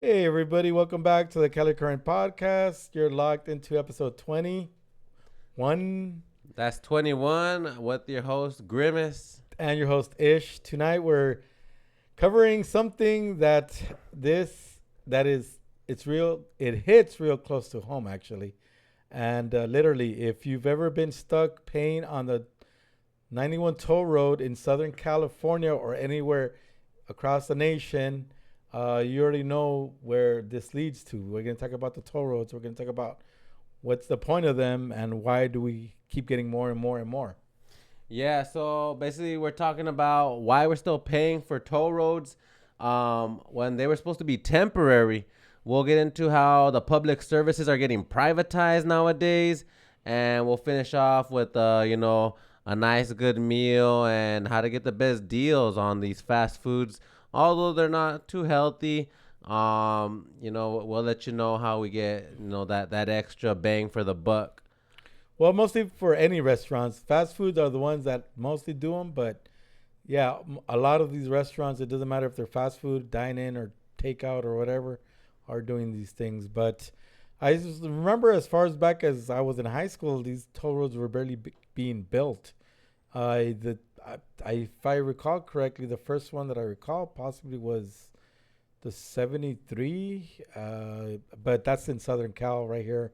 Hey, everybody, welcome back to the Cali Current Podcast. You're locked into episode 21 That's 21 with your host, Grimace. and your host, Ish. Tonight, we're covering something that is, it's real, it hits real close to home, actually. And literally, if you've ever been stuck paying on the 91 toll road in Southern California or anywhere across the nation, you already know where this leads to. We're going to talk about the toll roads. We're going to talk about what's the point of them and why do we keep getting more and more and more. Yeah, so basically, we're talking about why we're still paying for toll roads when they were supposed to be temporary. We'll get into how the public services are getting privatized nowadays, and we'll finish off with, a nice, good meal and how to get the best deals on these fast foods, although they're not too healthy. We'll let you know how we get, that extra bang for the buck. Well, mostly for any restaurants. Fast foods are the ones that mostly do them, but yeah, a lot of these restaurants, it doesn't matter if they're fast food, dine in, or takeout or whatever, are doing these things. But I just remember as far as back as I was in high school, these toll roads were barely being built. I the if I recall correctly, the first one that I recall possibly was the 73, but that's in Southern Cal right here,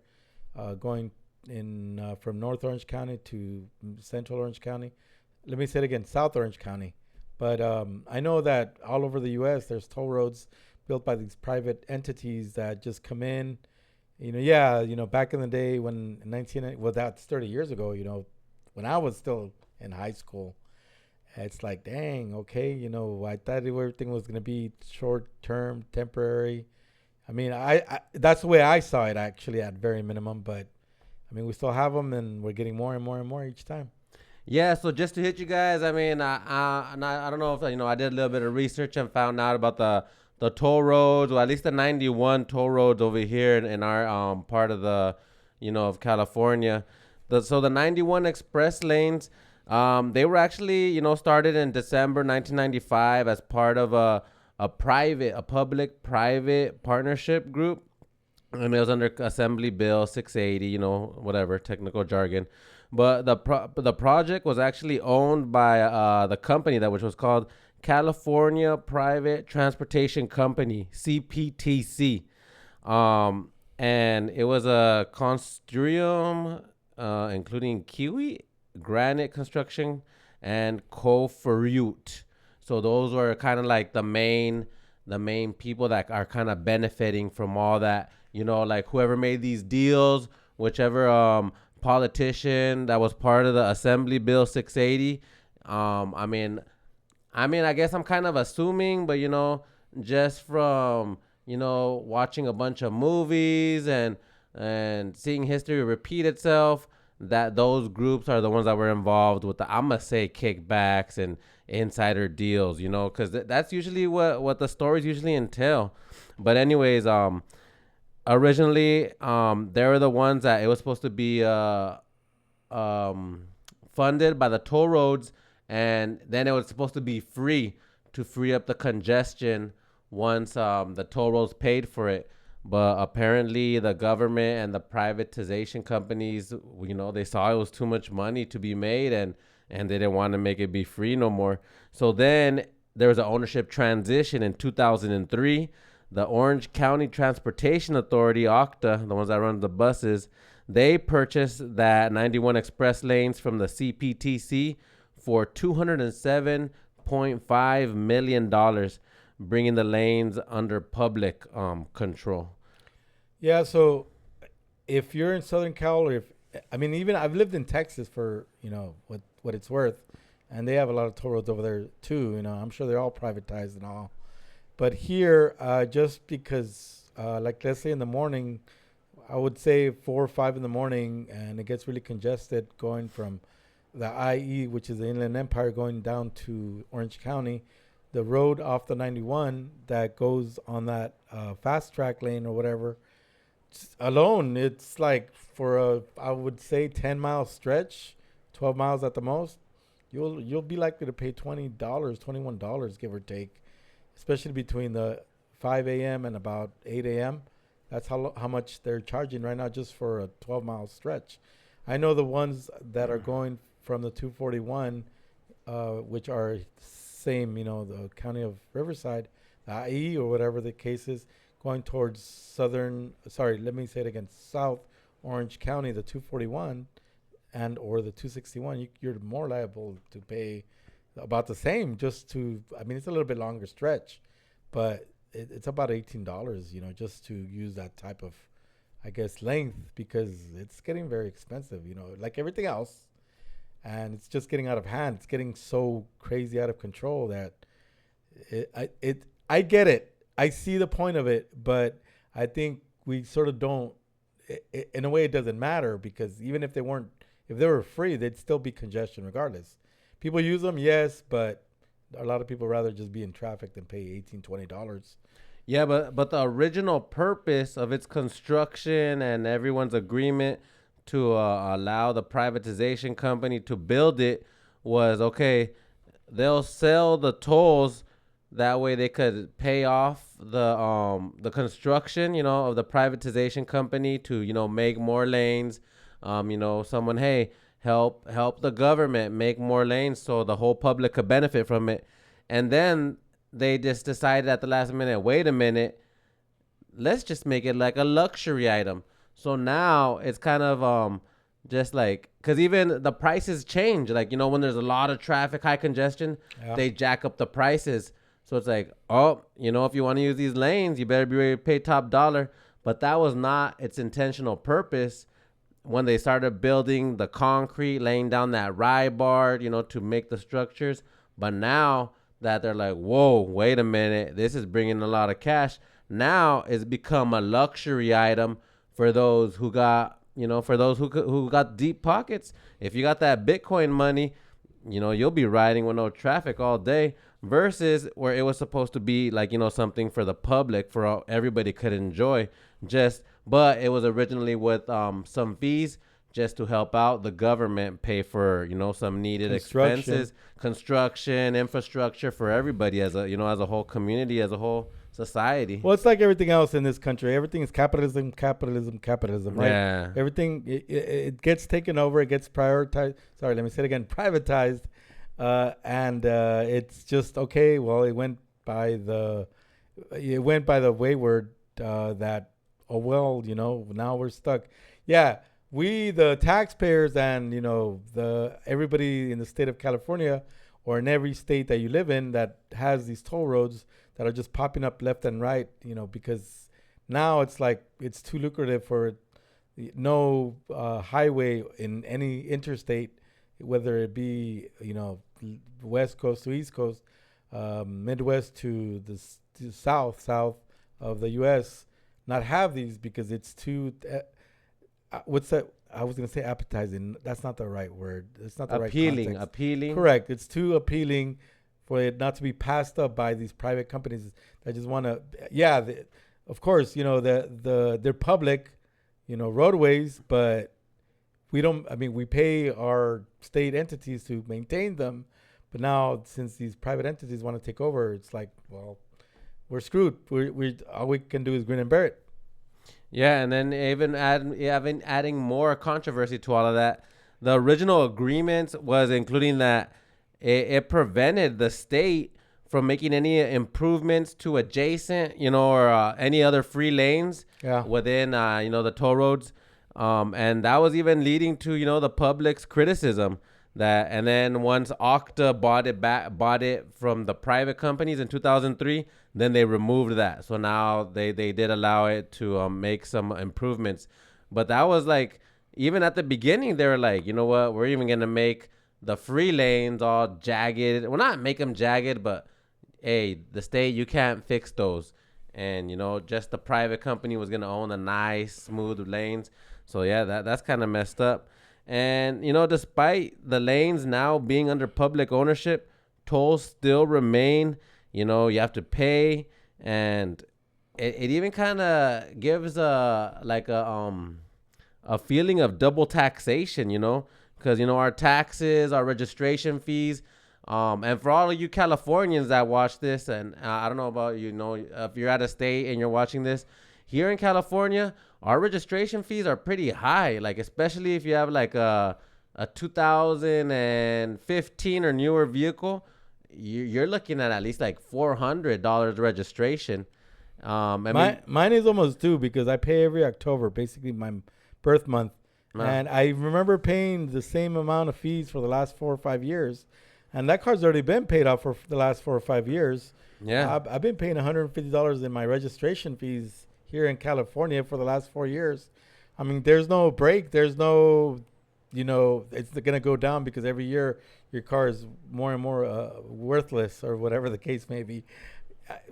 going in from North Orange County to Central Orange County. Let me say it again, South Orange County. But I know that all over the U.S. there's toll roads built by these private entities that just come in. Yeah, back in the day when 19, well, that's 30 years ago. When I was still in high school, it's like, dang, okay, I thought everything was gonna be short term, temporary. I mean, I that's the way I saw it actually at very minimum, but I mean, we still have them, and we're getting more and more and more each time. Yeah, so just to hit you guys, I mean, I don't know if I did a little bit of research and found out about the toll roads, or at least the 91 toll roads over here in our part of the of California. So the 91 express lanes, they were actually started in December 1995 as part of a public private partnership group, and it was under Assembly Bill 680, whatever technical jargon. But the project was actually owned by the company that which was called California Private Transportation Company, CPTC. And it was a consortium including Kiwi, Granite Construction, and Coferute. So those were kind of like the main people that are kind of benefiting from all that. Like whoever made these deals, whichever politician that was part of the Assembly Bill 680. I guess I'm kind of assuming, but just from watching a bunch of movies and seeing history repeat itself, that those groups are the ones that were involved with the, I'm gonna say, kickbacks and insider deals, because that's usually what the stories usually entail. But anyways, originally, they were the ones that it was supposed to be um, funded by the toll roads, and then it was supposed to be free to free up the congestion once the toll roads paid for it. But apparently, the government and the privatization companies, they saw it was too much money to be made, and they didn't want to make it be free no more. So then there was an ownership transition in 2003. The Orange County Transportation Authority, OCTA, the ones that run the buses, they purchased that 91 express lanes from the CPTC for $207.5 million, dollars, bringing the lanes under public control. Yeah, so if you're in Southern Cal, or if I mean, even I've lived in Texas for what it's worth, and they have a lot of toll roads over there too. I'm sure they're all privatized and all. But here, just because, like, let's say in the morning, I would say 4 or 5 in the morning, and it gets really congested going from the IE, which is the Inland Empire, going down to Orange County. The road off the 91 that goes on that fast track lane or whatever, alone, it's like for I would say 10 mile stretch, 12 miles at the most. You'll be likely to pay $20, $21, give or take, especially between the 5 a.m. and about 8 a.m. That's how much they're charging right now just for a 12-mile stretch. I know the ones that are going from the 241, which are same, the county of Riverside, IE or whatever the case is, going towards let me say it again, South Orange County, the 241 and or the 261, you're more liable to pay about the same it's a little bit longer stretch, but it's about $18, just to use that type of, I guess, length, because it's getting very expensive, like everything else. And it's just getting out of hand. It's getting so crazy out of control that I get it. I see the point of it, but I think we sort of don't. In a way, it doesn't matter, because even if they were free, they'd still be congestion regardless. People use them, yes, but a lot of people rather just be in traffic than pay $18-20. Yeah, but the original purpose of its construction and everyone's agreement to allow the privatization company to build it was, okay, they'll sell the tolls, that way they could pay off the construction, of the privatization company to, make more lanes. Someone, hey, help the government make more lanes so the whole public could benefit from it. And then they just decided at the last minute, wait a minute, let's just make it like a luxury item. So now it's kind of just like, because even the prices change. Like, when there's a lot of traffic, high congestion, they jack up the prices. So it's like, if you want to use these lanes, you better be ready to pay top dollar. But that was not its intentional purpose when they started building the concrete, laying down that rye bar, to make the structures. But now that they're like, whoa, wait a minute, this is bringing a lot of cash. Now it's become a luxury item for those who got, who got deep pockets. If you got that Bitcoin money, you'll be riding with no traffic all day, versus where it was supposed to be like, something for the public, for everybody could enjoy. But it was originally with some fees just to help out the government pay for, some needed expenses, construction, infrastructure for everybody as a whole community, as a whole society. Well, it's like everything else in this country. Everything is capitalism, right? Yeah. Everything, it gets taken over. It gets prioritized. Sorry, let me say it again. Privatized. And it's just, okay, well, it went by the wayward that, oh, well, now we're stuck. Yeah, we, the taxpayers, and, everybody in the state of California, or in every state that you live in that has these toll roads that are just popping up left and right, because now it's like it's too lucrative for no highway in any interstate, whether it be, West Coast to East Coast, Midwest to the south of the U.S., not have these, because it's too, what's that? I was going to say appetizing. That's not the right word. It's not the right context. Appealing. Correct. It's too appealing for it not to be passed up by these private companies that just want to, of course, they're public, roadways, but we pay our state entities to maintain them. But now, since these private entities want to take over, it's like, well, we're screwed. We all we can do is grin and bear it. Yeah, and then even adding more controversy to all of that, the original agreement was including that it prevented the state from making any improvements to adjacent, or any other free lanes within, the toll roads. And that was even leading to, the public's criticism that, and then once Okta bought it from the private companies in 2003, then they removed that. So now they did allow it to make some improvements. But that was like, even at the beginning, they were like, you know what, we're even going to make the free lanes all jagged. Well, not make them jagged, but hey, the state, you can't fix those. And, just the private company was going to own the nice, smooth lanes. So, yeah, that's kind of messed up. And, despite the lanes now being under public ownership, tolls still remain. You have to pay. And it even kind of gives a feeling of double taxation, because, our taxes, our registration fees, And for all of you Californians that watch this, and I don't know about you know if you're out of state and you're watching this, here in California, our registration fees are pretty high. Like especially if you have like a 2015 or newer vehicle, you're looking at least like $400 registration. Mine is almost due because I pay every October, basically my birth month. And I remember paying the same amount of fees for the last 4 or 5 years. And that car's already been paid off for the last 4 or 5 years. Yeah. I've been paying $150 in my registration fees here in California for the last 4 years. I mean, there's no break. There's no, it's going to go down because every year your car is more and more worthless or whatever the case may be.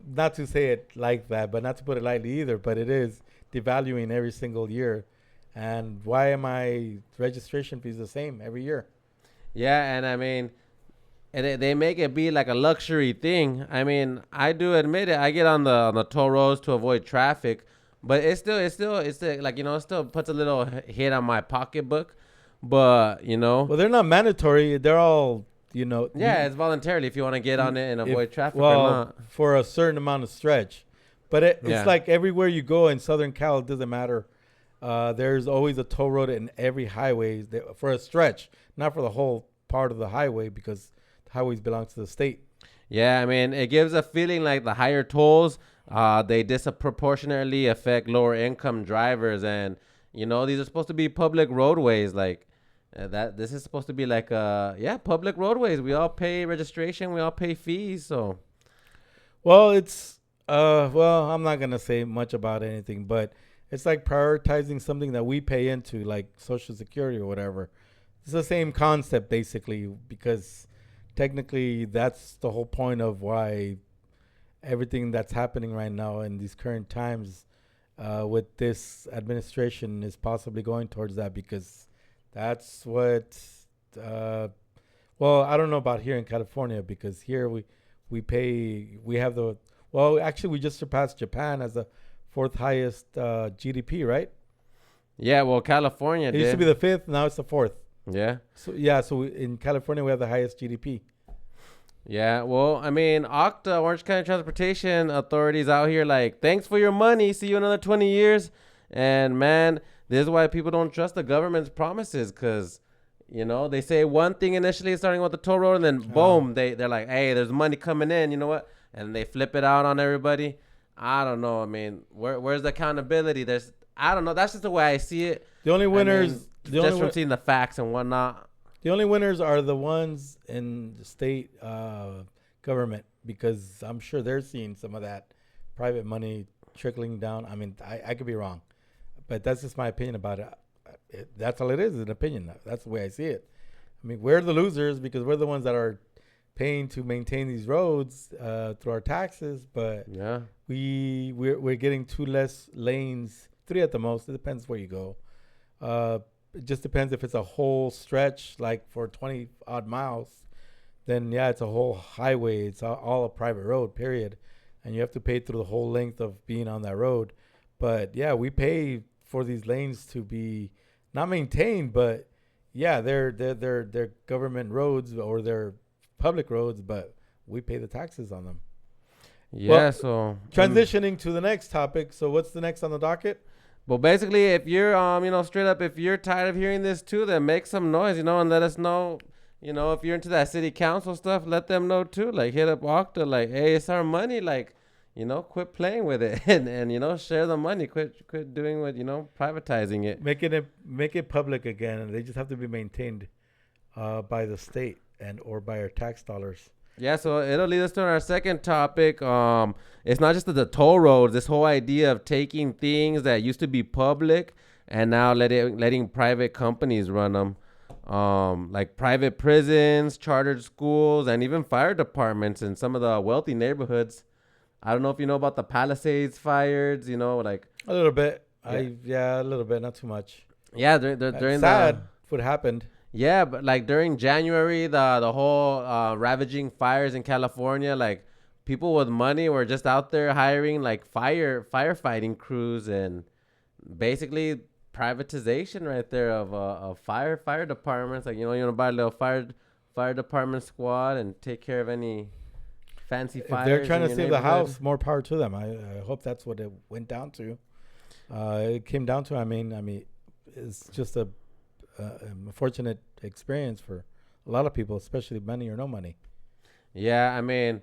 Not to say it like that, but not to put it lightly either, but it is devaluing every single year. And why am my registration fees the same every year? Yeah, and I mean, and they make it be like a luxury thing. I mean, I do admit it. I get on the toll roads to avoid traffic, but it's still like it still puts a little hit on my pocketbook. But Well, they're not mandatory. They're all yeah, it's voluntarily if you want to get on it and avoid traffic or well, not. for a certain amount of stretch. But it's like everywhere you go in Southern Cal, it doesn't matter. There's always a toll road in every highway for a stretch, not for the whole part of the highway because the highways belong to the state. Yeah, I mean, it gives a feeling like the higher tolls, they disproportionately affect lower income drivers, and these are supposed to be public roadways, like that. This is supposed to be like public roadways. We all pay registration, we all pay fees, so. Well, I'm not gonna say much about anything, but it's like prioritizing something that we pay into, like Social Security or whatever. It's the same concept basically, because technically that's the whole point of why everything that's happening right now in these current times with this administration is possibly going towards that, because that's what I don't know about here in California, because here we have actually we just surpassed Japan as the fourth highest GDP, right? Yeah, well, California It used to be the fifth, now it's the fourth. Yeah. So in California we have the highest GDP. Yeah, well, I mean, OCTA, Orange County Transportation Authorities out here like, thanks for your money, see you another 20 years. And man, this is why people don't trust the government's promises, because they say one thing initially starting with the toll road, and then boom, they're like, hey, there's money coming in, you know what? And they flip it out on everybody. I don't know. I mean, where's the accountability? I don't know. That's just the way I see it. The only winners, from seeing the facts and whatnot. The only winners are the ones in the state government, because I'm sure they're seeing some of that private money trickling down. I mean, I could be wrong, but that's just my opinion about it. That's all it is an opinion. That's the way I see it. I mean, we're the losers because we're the ones that are paying to maintain these roads through our taxes, but yeah, we're getting 2 less lanes, 3 at the most. It depends where you go. It just depends if it's a whole stretch, like for 20 odd miles, then yeah, it's a whole highway. It's all a private road, period. And you have to pay through the whole length of being on that road. But yeah, we pay for these lanes to be not maintained, but yeah, they're government roads or they're public roads, but we pay the taxes on them. Yeah, well, so transitioning to the next topic. So what's the next on the docket? Well, basically, if you're, straight up, if you're tired of hearing this too, then make some noise, and let us know. If you're into that city council stuff, let them know too. Like, hit up OCTA, like, hey, it's our money. Like, quit playing with it, and share the money. Quit doing what privatizing it. Make it public again, and they just have to be maintained by the state and or by our tax dollars. Yeah, so it'll lead us to our second topic. It's not just the toll roads. This whole idea of taking things that used to be public and now letting private companies run them, like private prisons, chartered schools, and even fire departments in some of the wealthy neighborhoods. I don't know if you know about the Palisades fires. Like a little bit. Yeah, a little bit, not too much. Yeah, during sad what happened. Yeah, but like during January, the whole ravaging fires in California, like people with money were just out there hiring like firefighting crews, and basically privatization right there of fire departments. Like you want to buy a little fire department squad and take care of any fancy If they're fires trying in to your save the neighborhood. house, more power to them. I hope that's what it went down to. It came down to. I mean, it's just a unfortunate experience for a lot of people, especially money or no money. Yeah, I mean,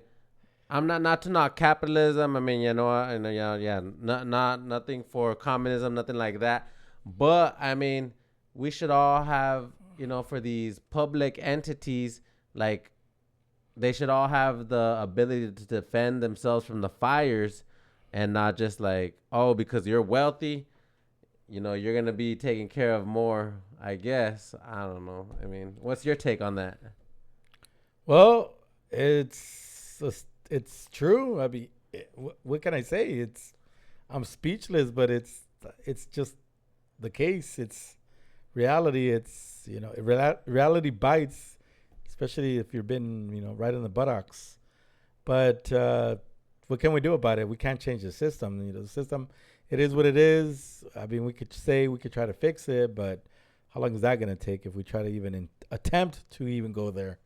I'm not to knock capitalism. I mean, yeah, not nothing for communism, nothing like that. But I mean, we should all have, for these public entities, like they should all have the ability to defend themselves from the fires, and not just like, oh, because you're wealthy, you're gonna be taken care of more. I guess I don't know. I mean, what's your take on that? Well, it's true. I mean, what can I say? I'm speechless, but it's just the case. It's reality. It's reality bites, especially if you've been right in the buttocks. But what can we do about it? We can't change the system. The system, it is what it is. I mean, we could try to fix it, but how long is that going to take if we try to even attempt to even go there?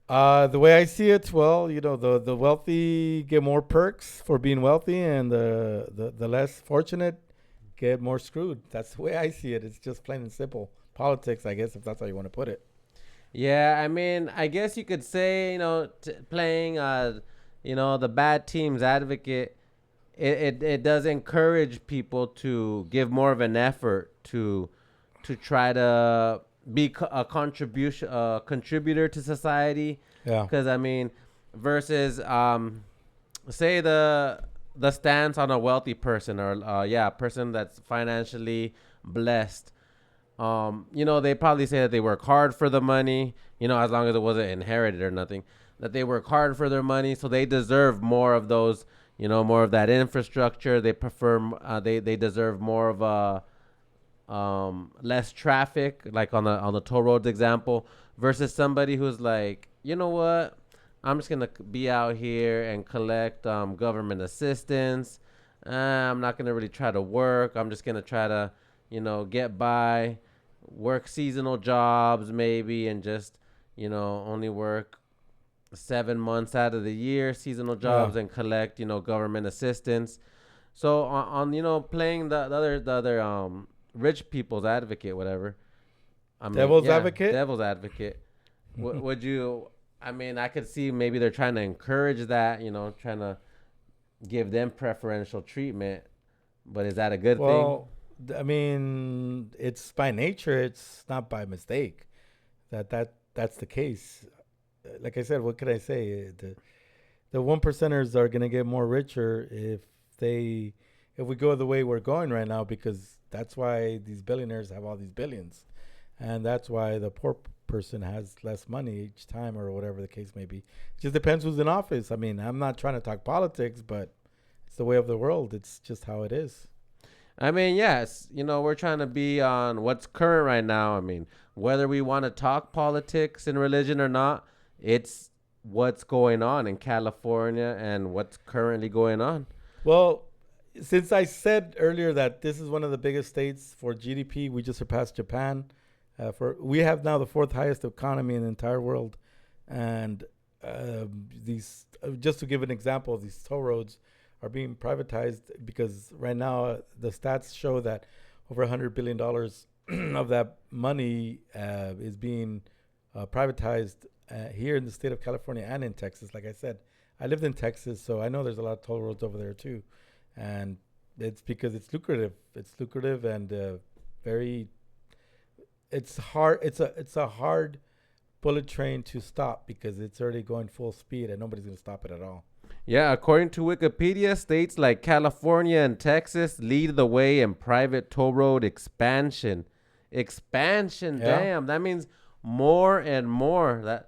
The way I see it, well, the wealthy get more perks for being wealthy, and the less fortunate get more screwed. That's the way I see it. It's just plain and simple politics, I guess, if that's how you want to put it. Yeah, I mean, I guess you could say, playing, the bad team's advocate, it does encourage people to give more of an effort to try to be a contributor to society. Yeah. Because I mean, versus say the stance on a wealthy person, or a person that's financially blessed. They probably say that they work hard for the money, as long as it wasn't inherited or nothing, that they work hard for their money, so they deserve more of those, more of that infrastructure. They prefer, they deserve more of a, less traffic, like on the toll roads example, versus somebody who's like, you know what, I'm just gonna be out here and collect government assistance. I'm not gonna really try to work. I'm just gonna try to, get by, work seasonal jobs maybe, and just, only work 7 months out of the year, seasonal Yeah. jobs, and collect, government assistance. So playing the other rich people's advocate, whatever. I mean, Devil's yeah, advocate. devil's advocate. Would you? I mean, I could see maybe they're trying to encourage that, trying to give them preferential treatment. But is that a good thing? Well, I mean, it's by nature. It's not by mistake. That's the case. Like I said, what could I say? The one percenters are gonna get more richer they if we go the way we're going right now, because that's why these billionaires have all these billions, and that's why the poor person has less money each time, or whatever the case may be. It just depends who's in office. I mean, I'm not trying to talk politics, but it's the way of the world. It's just how it is. I mean, yes, we're trying to be on what's current right now. I mean, whether we want to talk politics and religion or not, it's what's going on in California and what's currently going on. Well, since I said earlier that this is one of the biggest states for GDP, we just surpassed Japan. We have now the fourth highest economy in the entire world, and these just to give an example, these toll roads are being privatized because right now the stats show that over $100 billion of that money is being privatized here in the state of California and in Texas. Like I said, I lived in Texas, so I know there's a lot of toll roads over there too, and it's because it's lucrative. It's lucrative and very. It's hard. It's a hard bullet train to stop because it's already going full speed and nobody's gonna stop it at all. Yeah, according to Wikipedia, states like California and Texas lead the way in private toll road expansion. Expansion, Yeah. damn. That means more and more.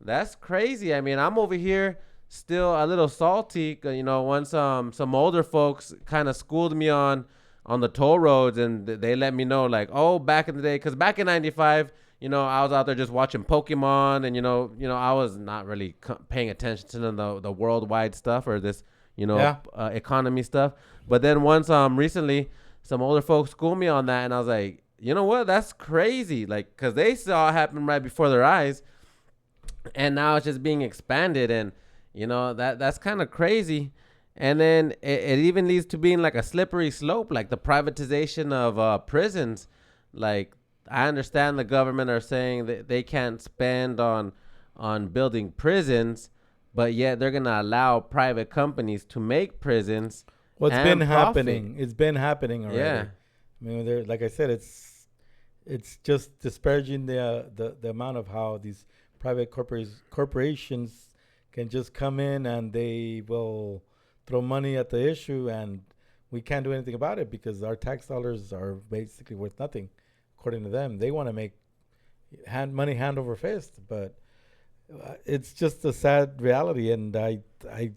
That's crazy. I mean, I'm over here still a little salty. Once some older folks kind of schooled me on the toll roads, and they let me know, like, oh, back in the day, because back in '95, I was out there just watching Pokemon, and I was not really paying attention to the worldwide stuff, or this Yeah. economy stuff. But then once recently, some older folks schooled me on that, and I was like, you know what? That's crazy. Like, because they saw it happen right before their eyes. and now it's just being expanded, and that's kind of crazy. And then it even leads to being like a slippery slope, like the privatization of prisons. Like, I understand the government are saying that they can't spend on building prisons, but yet they're gonna allow private companies to make prisons What's been and profit. happening? It's been happening already. Yeah. I mean, there, like I said, it's just disparaging the amount of how these private corporations can just come in and they will throw money at the issue, and we can't do anything about it because our tax dollars are basically worth nothing, according to them. They want to make money hand over fist, but it's just a sad reality, and I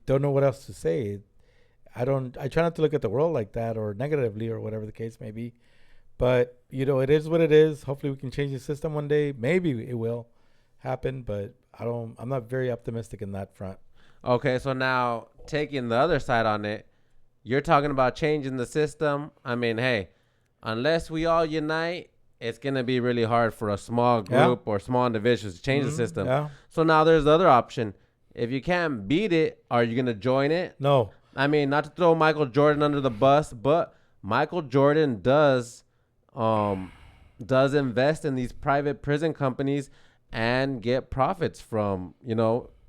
don't know what else to say. I try not to look at the world like that or negatively or whatever the case may be. But it is what it is. Hopefully, we can change the system one day. Maybe it will happen, but I'm not very optimistic in that front. Okay, so now taking the other side on it, you're talking about changing the system. I mean, hey, unless we all unite, it's gonna be really hard for a small Yeah. group or small individuals to change the system. Yeah. So now there's the other option. If you can't beat it, are you gonna join it? No. I mean, not to throw Michael Jordan under the bus, but Michael Jordan um, does invest in these private prison companies and get profits from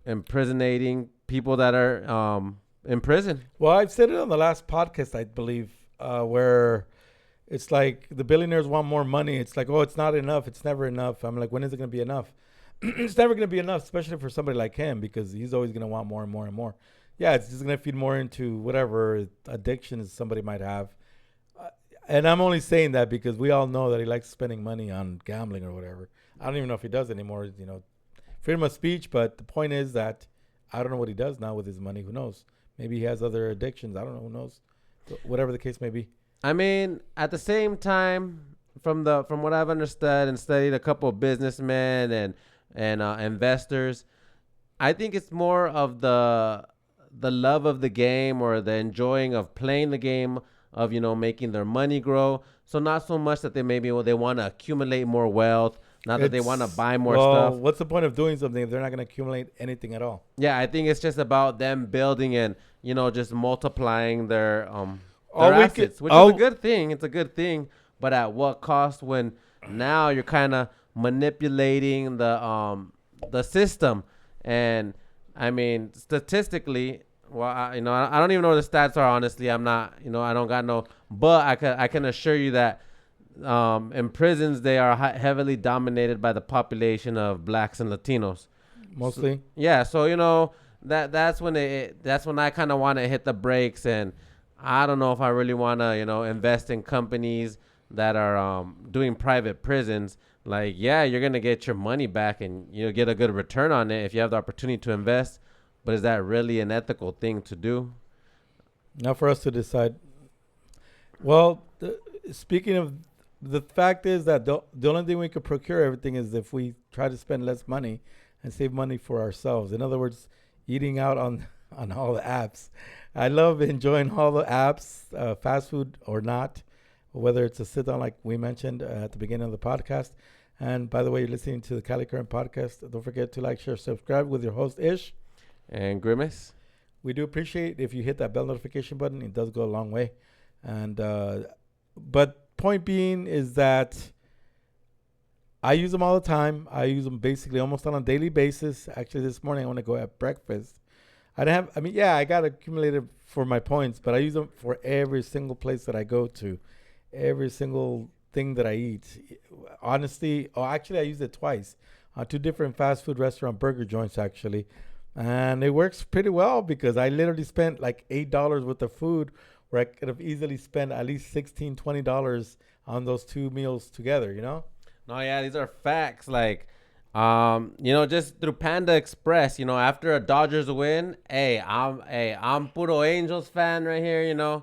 imprisonating people that are in prison. Well, I've said it on the last podcast, I believe, where it's like the billionaires want more money. It's like, oh, it's not enough. It's never enough. I'm like, when is it going to be enough? It's never going to be enough, especially for somebody like him, because he's always going to want more and more and more. Yeah, it's just going to feed more into whatever addictions somebody might have. And I'm only saying that because we all know that he likes spending money on gambling or whatever. I don't even know if he does anymore, freedom of speech. But the point is that I don't know what he does now with his money. Who knows? Maybe he has other addictions. I don't know. Who knows? Whatever the case may be. I mean, at the same time, from what I've understood and studied a couple of businessmen and investors, I think it's more of the love of the game or the enjoying of playing the game of making their money grow. So not so much that they want to accumulate more wealth, not that they want to buy more stuff. What's the point of doing something if they're not going to accumulate anything at all? Yeah, I think it's just about them building and just multiplying their assets, which is a good thing. It's a good thing, but at what cost? When now you're kind of manipulating the system, and I mean statistically. Well, I don't even know what the stats are. Honestly, I'm not. I don't got no. But I can assure you that in prisons they are heavily dominated by the population of blacks and Latinos. Mostly. So, yeah. So that's when I kind of want to hit the brakes, and I don't know if I really want to invest in companies that are doing private prisons. Like, yeah, you're gonna get your money back and get a good return on it if you have the opportunity to invest. But is that really an ethical thing to do? Not for us to decide. Well, speaking of, the fact is that the only thing we could procure everything is if we try to spend less money and save money for ourselves. In other words, eating out on all the apps. I love enjoying all the apps, fast food or not, whether it's a sit down like we mentioned at the beginning of the podcast. And by the way, you're listening to the Cali Current podcast. Don't forget to like, share, subscribe with your host, Ish. And Grimace. We do appreciate if you hit that bell notification button. It does go a long way. And but point being is that I use them all the time. I use them basically almost on a daily basis. Actually, this morning I want to go have breakfast. I got accumulated for my points, but I use them for every single place that I go to, every single thing that I eat. Honestly, actually, I used it twice on two different fast food restaurant burger joints, actually. And it works pretty well because I literally spent like $8 worth of food where I could have easily spent at least $16, $20 on those two meals together, No, yeah, these are facts. Like, just through Panda Express, after a Dodgers win, I'm puro Angels fan right here,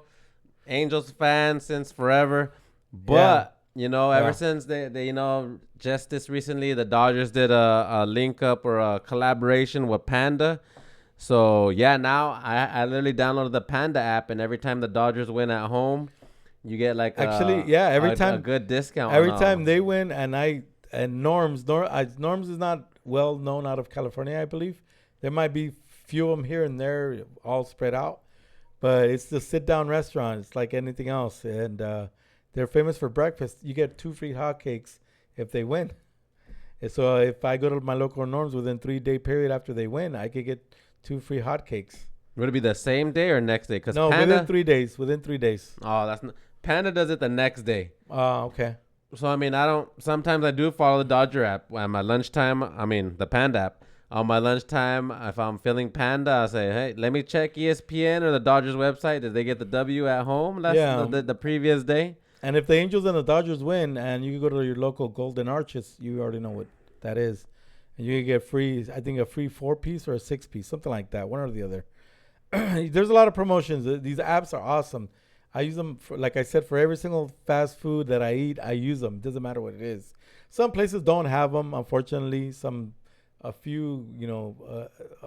Angels fan since forever. But ever since they just this recently, the Dodgers did a link up or a collaboration with Panda. So yeah, now I literally downloaded the Panda app, and every time the Dodgers win at home, you get like every time a good discount. Every time they win, and Norms is not well known out of California, I believe. There might be few of them here and there, all spread out, but it's the sit down restaurant. It's like anything else, and they're famous for breakfast. You get 2 free hotcakes if they win. And so if I go to my local Norms within 3 day period after they win, I could get 2 free hotcakes. Would it be the same day or next day? No, Panda, within 3 days. Within 3 days. Oh, that's not, Panda does it the next day. Okay. So I mean, I don't. Sometimes I do follow the Dodger app at my lunchtime. I mean, the Panda app. On my lunchtime, if I'm feeling Panda, I say, hey, let me check ESPN or the Dodgers website. Did they get the W at home the previous day? And if the Angels and the Dodgers win, and you go to your local Golden Arches, you already know what that is, and you can get free. I think a free 4-piece or a 6-piece, something like that, one or the other. There's a lot of promotions. These apps are awesome. I use them, for, like I said, for every single fast food that I eat. I use them. Doesn't matter what it is. Some places don't have them, unfortunately. A few,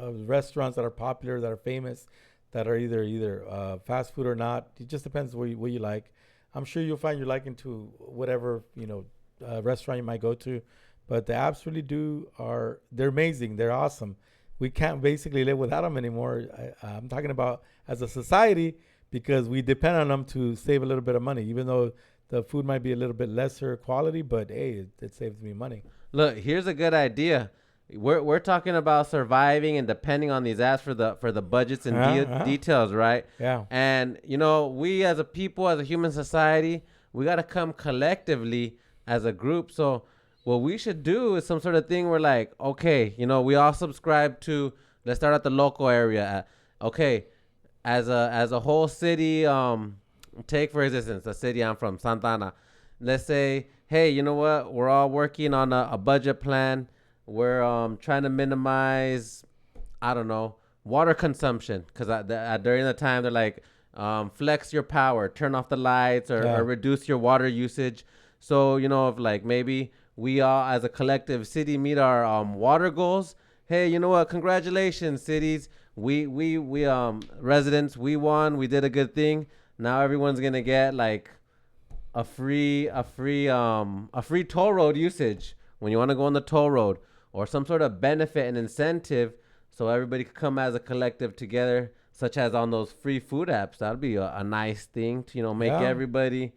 restaurants that are popular, that are famous, that are either fast food or not. It just depends what you like. I'm sure you'll find your liking to whatever restaurant you might go to, but the apps really they're amazing. They're awesome. We can't basically live without them anymore. I'm talking about as a society, because we depend on them to save a little bit of money, even though the food might be a little bit lesser quality, but hey, it saves me money. Look, here's a good idea. We're talking about surviving and depending on these apps for the budgets and details, right? Yeah. And we as a people, as a human society, we got to come collectively as a group. So what we should do is some sort of thing where, like, okay, we all subscribe to. Let's start at the local area. Okay, as a whole city. Take for instance the city I'm from, Santa Ana. Let's say, hey, you know what? We're all working on a budget plan. We're trying to minimize, I don't know, water consumption, because during the time they're like, flex your power, turn off the lights, or reduce your water usage. So if like maybe we all as a collective city meet our water goals. Hey, you know what? Congratulations, cities. We residents, we won. We did a good thing. Now everyone's gonna get like a free toll road usage when you want to go on the toll road, or some sort of benefit and incentive, so everybody could come as a collective together, such as on those free food apps. That'd be a nice thing to make everybody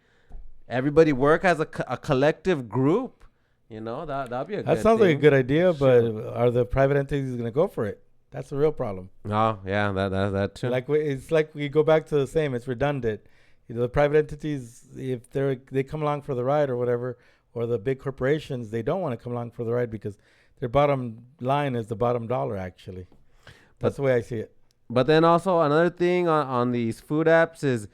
work as a collective group. That'd be a good That sounds like a thing. good idea, but Sure. are the private entities going to go for it? That's the real problem. Oh yeah, that too. It's like we go back to the same. It's redundant. The private entities, if they come along for the ride or whatever, or the big corporations, they don't want to come along for the ride because their bottom line is the bottom dollar. Actually, that's the way I see it. But then also another thing on these food apps is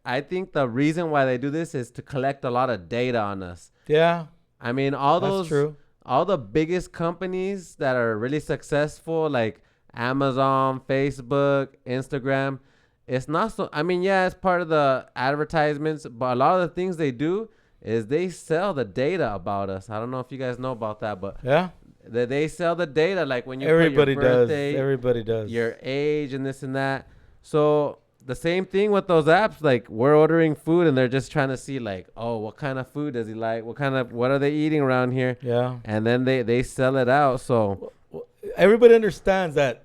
I think the reason why they do this is to collect a lot of data on us. Yeah, I mean, that's true. All the biggest companies that are really successful, like Amazon, Facebook, Instagram, it's not so. I mean, yeah, it's part of the advertisements, but a lot of the things they do is they sell the data about us. I don't know if you guys know about that, but Yeah, they sell the data, like when you everybody put your does. birthday, Everybody does. your age, and this and that. So the same thing with those apps. Like, we're ordering food, and they're just trying to see, like, oh, what kind of food does he like? What are they eating around here? Yeah. And then they sell it out. So Everybody understands that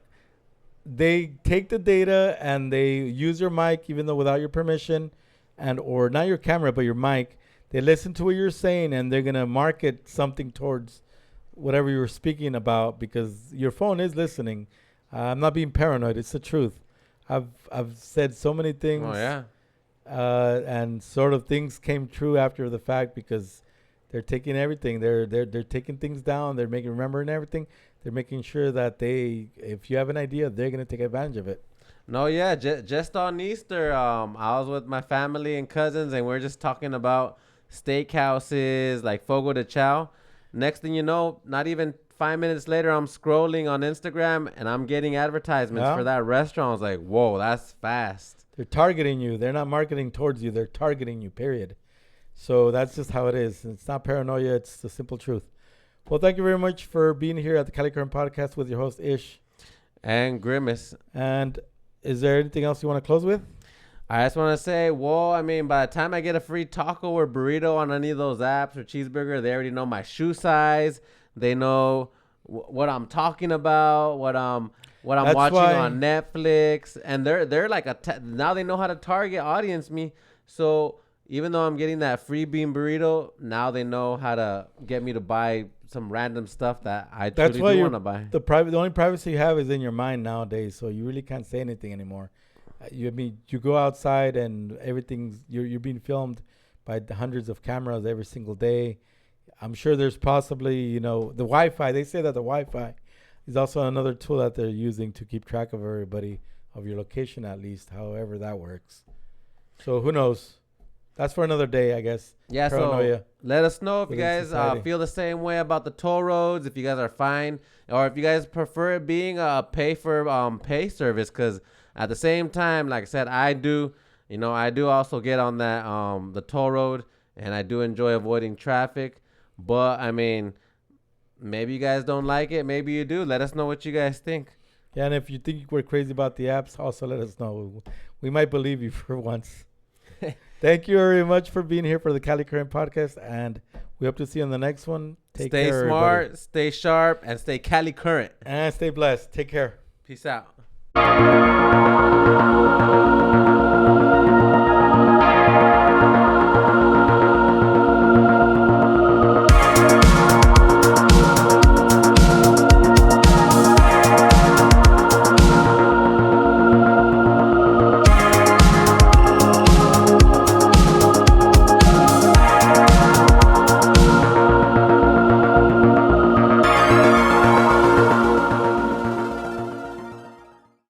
they take the data and they use your mic, even though without your permission, or not your camera, but your mic. They listen to what you're saying, and they're gonna market something towards whatever you were speaking about, because your phone is listening. I'm not being paranoid. It's the truth. I've said so many things. Oh yeah. And sort of things came true after the fact, because they're taking everything. They're taking things down. They're remembering everything. They're making sure that if you have an idea, they're gonna take advantage of it. No, yeah. Just on Easter, I was with my family and cousins, and we're just talking about steakhouses like Fogo de Chao. Next thing you know, not even 5 minutes later, I'm scrolling on Instagram and I'm getting advertisements for that restaurant. I was like, whoa, that's fast. They're targeting you. They're not marketing towards you. They're targeting you, period. So that's just how it is. It's not paranoia. It's the simple truth. Well, thank you very much for being here at the Cali Current Podcast with your host, Ish. And Grimace. And is there anything else you want to close with? I just want to say, whoa, I mean, by the time I get a free taco or burrito on any of those apps or cheeseburger, they already know my shoe size. They know what I'm talking about, what I'm That's watching why- on Netflix, and they're like now they know how to target audience me. So even though I'm getting that free bean burrito, now they know how to get me to buy some random stuff that I That's truly why do want to buy. the only privacy you have is in your mind nowadays. So you really can't say anything anymore. You go outside and everything's you're being filmed by the hundreds of cameras every single day. I'm sure there's possibly the Wi-Fi. They say that the Wi-Fi is also another tool that they're using to keep track of everybody, of your location at least, however that works. So who knows? That's for another day, I guess. Yeah, Paranoia so let us know if you within guys society. feel the same way about the toll roads, if you guys are fine, or if you guys prefer it being a pay service. Because at the same time, like I said, I do also get on that the toll road, and I do enjoy avoiding traffic. But I mean, maybe you guys don't like it, maybe you do. Let us know what you guys think. Yeah, and if you think we're crazy about the apps, also let us know. We might believe you for once. Thank you very much for being here for the Cali Current podcast, and we hope to see you on the next one. Take Stay care, smart, everybody. stay sharp, and stay Cali current. And stay blessed. Take care. Peace out.